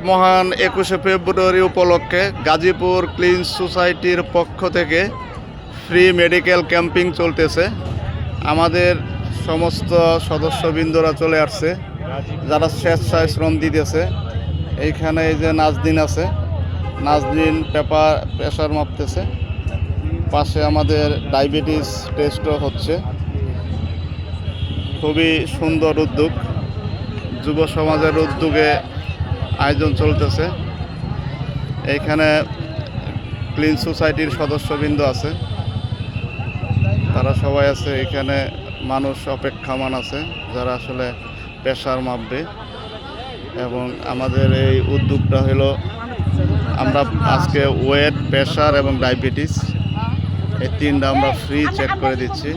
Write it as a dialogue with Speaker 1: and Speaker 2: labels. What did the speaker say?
Speaker 1: মহান 21শে ফেব্রুয়ারি উপলক্ষে গাজীপুর ক্লিন সোসাইটির পক্ষ থেকে ফ্রি মেডিকেল ক্যাম্পিং চলতেছে। আমাদের সমস্ত সদস্যবৃন্দরা চলে আসছে, যারা স্বেচ্ছায় শ্রম দিতেছে। এইখানে এই যে নাজদিন আছে, নাজদিন প্রেশার মাপতেছে। পাশে আমাদের ডায়াবেটিস টেস্টও হচ্ছে। খুবই সুন্দর উদ্যোগ, যুব সমাজের উদ্যোগে আয়োজন চলতেছে। এইখানে ক্লিন সোসাইটির সদস্যবৃন্দ আছে, তারা সবাই আছে। এখানে মানুষ অপেক্ষমান আছে যারা আসলে প্রেশার মাপবে। এবং আমাদের এই উদ্যোগটা হলো, আমরা আজকে ওয়েট, প্রেশার এবং ডায়াবেটিস এই তিনটা আমরা ফ্রি চেক করে দিচ্ছি।